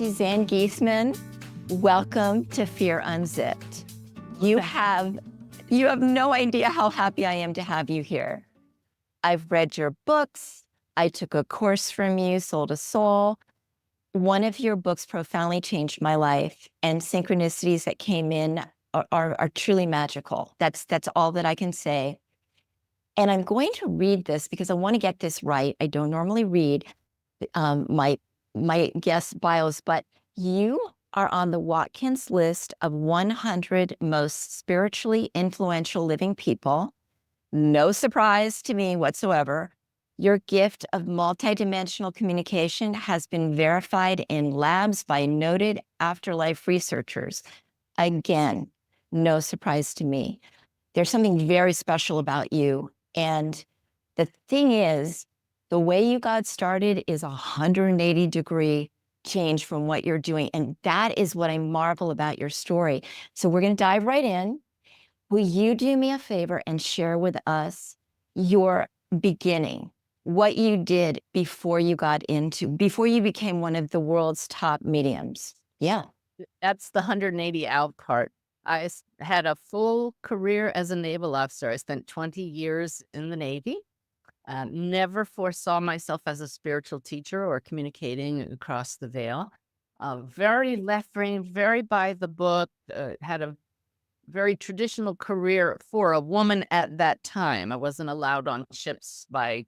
Medium-Suzanne Giesemann. Welcome to FEAR Unzipped. You have no idea how happy I am to have you here. I've read your books. I took a course from you, Soul to Soul. One of your books profoundly changed my life, and synchronicities that came in are truly magical. That's all that I can say. And I'm going to read this because I want to get this right. I don't normally read my guest bios, but you are on the Watkins list of 100 most spiritually influential living people. No surprise to me whatsoever. Your gift of multidimensional communication has been verified in labs by noted afterlife researchers. Again, no surprise to me. There's something very special about you. And the thing is, the way you got started is a 180-degree change from what you're doing. And that is what I marvel about your story. So we're going to dive right in. Will you do me a favor and share with us your beginning, what you did before you became one of the world's top mediums? Yeah. That's the 180 out part. I had a full career as a naval officer. I spent 20 years in the Navy. Never foresaw myself as a spiritual teacher or communicating across the veil. Very left brain, very by the book, had a very traditional career for a woman at that time. I wasn't allowed on ships by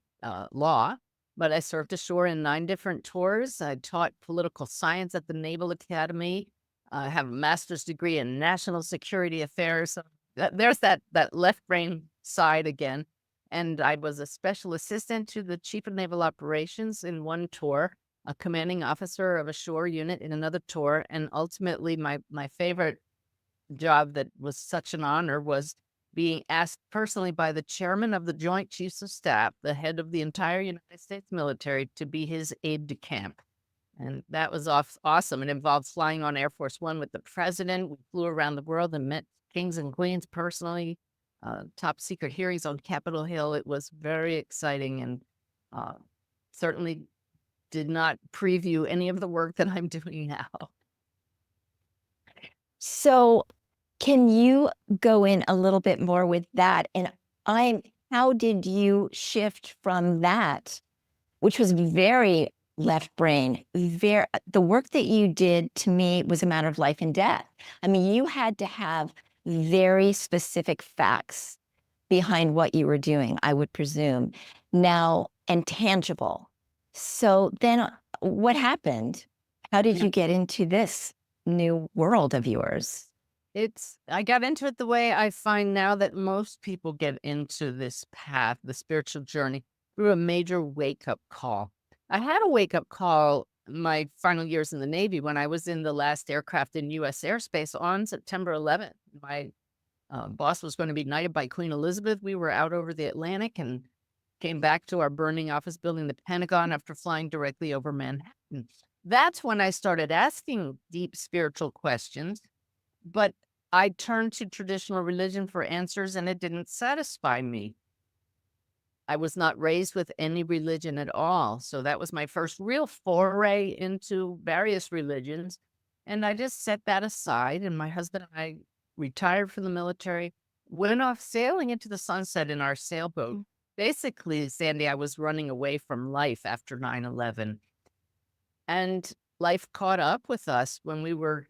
law, but I served ashore in 9 different tours. I taught political science at the Naval Academy. I have a master's degree in national security affairs. So there's that left brain side again. And I was a special assistant to the chief of naval operations in one tour, a commanding officer of a shore unit in another tour. And ultimately, my favorite job that was such an honor was being asked personally by the chairman of the Joint Chiefs of Staff, the head of the entire United States military, to be his aide de camp. And that was awesome. It involved flying on Air Force One with the president. We flew around the world and met kings and queens personally. Top secret hearings on Capitol Hill. It was very exciting and certainly did not preview any of the work that I'm doing now. So can you go in a little bit more with that? And how did you shift from that, which was very left brain, the work that you did to me was a matter of life and death. I mean, you had to have very specific facts behind what you were doing, I would presume, now, and tangible. So then what happened? How did you get into this new world of yours? I got into it the way I find now that most people get into this path, the spiritual journey, through a major wake-up call. I had a wake-up call my final years in the Navy when I was in the last aircraft in U.S. airspace on September 11th. My boss was going to be knighted by Queen Elizabeth. We were out over the Atlantic and came back to our burning office building, the Pentagon, after flying directly over Manhattan. That's when I started asking deep spiritual questions, but I turned to traditional religion for answers and it didn't satisfy me. I was not raised with any religion at all. So that was my first real foray into various religions. And I just set that aside. And my husband and I retired from the military, went off sailing into the sunset in our sailboat. Basically, Sandy, I was running away from life after 9/11. And life caught up with us when we were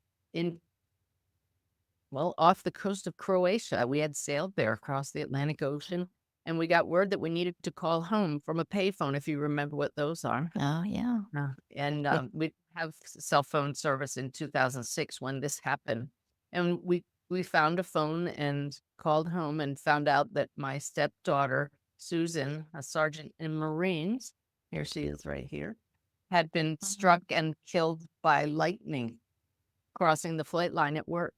off the coast of Croatia. We had sailed there across the Atlantic Ocean. And we got word that we needed to call home from a payphone, if you remember what those are. Oh, yeah. And we have cell phone service in 2006 when this happened. And we found a phone and called home and found out that my stepdaughter, Susan, a sergeant in Marines, here she is right here, had been struck and killed by lightning crossing the flight line at work.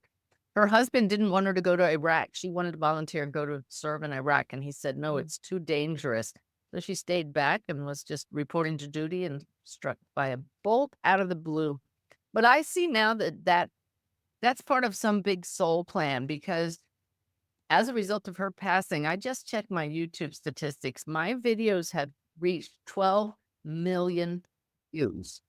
Her husband didn't want her to go to Iraq. She wanted to volunteer and go to serve in Iraq. And he said, no, it's too dangerous. So she stayed back and was just reporting to duty and struck by a bolt out of the blue. But I see now that's part of some big soul plan, because as a result of her passing, I just checked my YouTube statistics. My videos have reached 12 million views.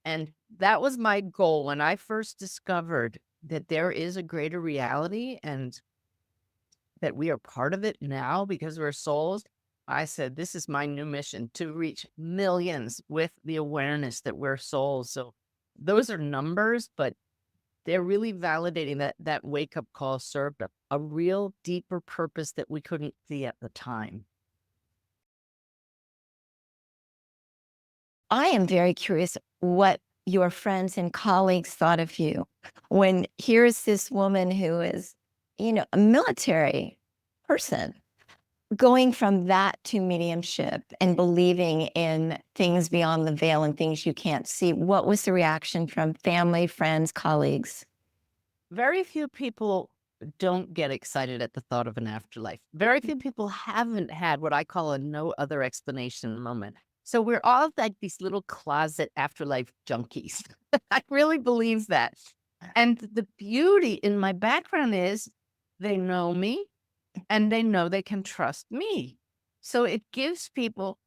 And That was my goal when I first discovered that there is a greater reality and that we are part of it now because we're souls. I said, this is my new mission, to reach millions with the awareness that we're souls. So those are numbers, but they're really validating that that wake-up call served a real deeper purpose that we couldn't see at the time. I am very curious what your friends and colleagues thought of you when here's this woman who is, a military person going from that to mediumship and believing in things beyond the veil and things you can't see. What was the reaction from family, friends, colleagues? Very few people don't get excited at the thought of an afterlife. Very few people haven't had what I call a no other explanation moment. So we're all like these little closet afterlife junkies. I really believe that. And the beauty in my background is they know me and they know they can trust me. So it gives people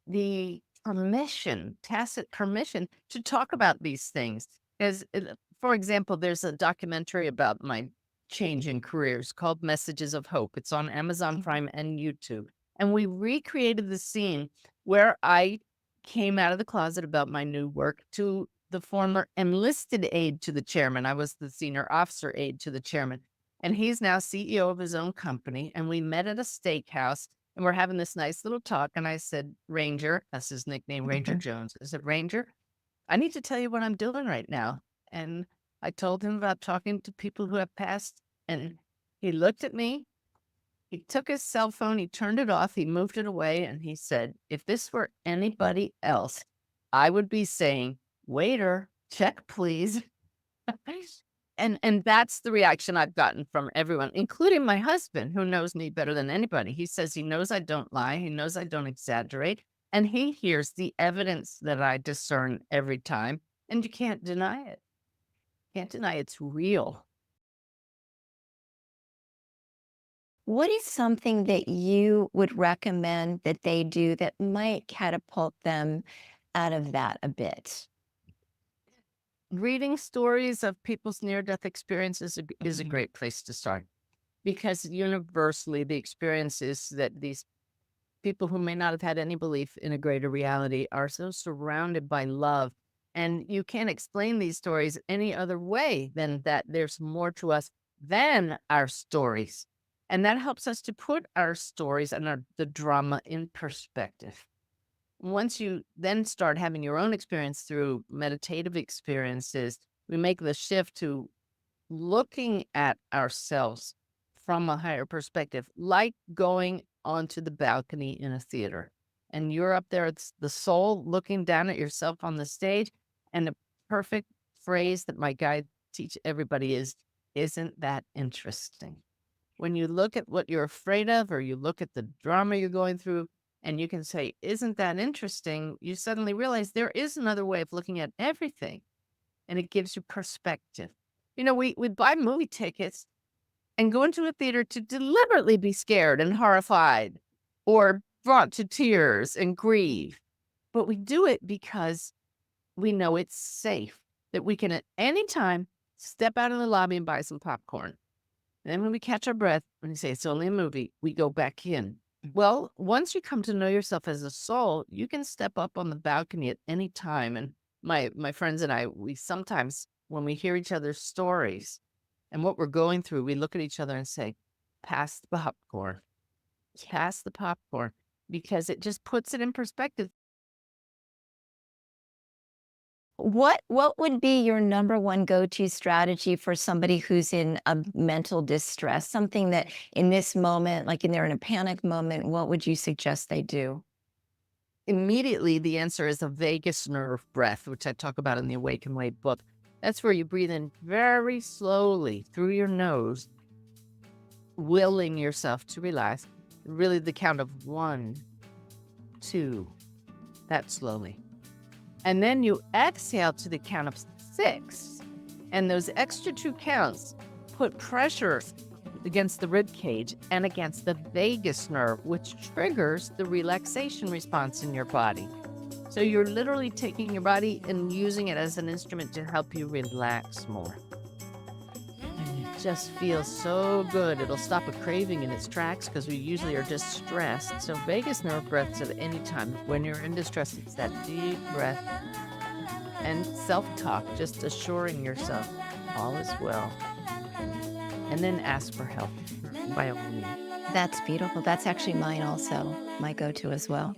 the permission, tacit permission to talk about these things. As for example, there's a documentary about my change in careers called Messages of Hope. It's on Amazon Prime and YouTube. And we recreated the scene where I came out of the closet about my new work to the former enlisted aide to the chairman. I was the senior officer aide to the chairman. And he's now CEO of his own company. And we met at a steakhouse and we're having this nice little talk. And I said, Ranger, that's his nickname, Ranger Jones. I said, Ranger, I need to tell you what I'm doing right now. And I told him about talking to people who have passed. And he looked at me. He took his cell phone, he turned it off, he moved it away, and he said, if this were anybody else, I would be saying, waiter, check, please. And that's the reaction I've gotten from everyone, including my husband, who knows me better than anybody. He says he knows I don't lie. He knows I don't exaggerate. And he hears the evidence that I discern every time. And you can't deny it. Can't deny it's real. What is something that you would recommend that they do that might catapult them out of that a bit? Reading stories of people's near-death experiences is a great place to start, because universally the experience is that these people who may not have had any belief in a greater reality are so surrounded by love. And you can't explain these stories any other way than that there's more to us than our stories. And that helps us to put our stories and the drama in perspective. Once you then start having your own experience through meditative experiences, we make the shift to looking at ourselves from a higher perspective, like going onto the balcony in a theater. And you're up there, it's the soul looking down at yourself on the stage. And the perfect phrase that my guide teach everybody is, isn't that interesting? When you look at what you're afraid of, or you look at the drama you're going through, and you can say, isn't that interesting? You suddenly realize there is another way of looking at everything. And it gives you perspective. We buy movie tickets and go into a theater to deliberately be scared and horrified or brought to tears and grieve. But we do it because we know it's safe, that we can at any time step out of the lobby and buy some popcorn. And then when we catch our breath, when you say it's only a movie, we go back in. Well, once you come to know yourself as a soul, you can step up on the balcony at any time. And my friends and I, we sometimes, when we hear each other's stories and what we're going through, we look at each other and say, pass the popcorn, pass the popcorn, because it just puts it in perspective. What would be your number one go-to strategy for somebody who's in a mental distress? Something that in this moment, like they're in a panic moment, what would you suggest they do? Immediately, the answer is a vagus nerve breath, which I talk about in the Awake and Wait book. That's where you breathe in very slowly through your nose, willing yourself to relax. Really, the count of 1, 2, that slowly. And then you exhale to the count of 6. And those extra 2 counts put pressure against the rib cage and against the vagus nerve, which triggers the relaxation response in your body. So you're literally taking your body and using it as an instrument to help you relax more. And it just feels so good. It'll stop a craving in its tracks because we usually are just stressed. So vagus nerve breaths at any time. When you're in distress, it's that deep breath and self-talk, just assuring yourself all is well. And then ask for help by all means. That's beautiful. That's actually mine also, my go-to as well.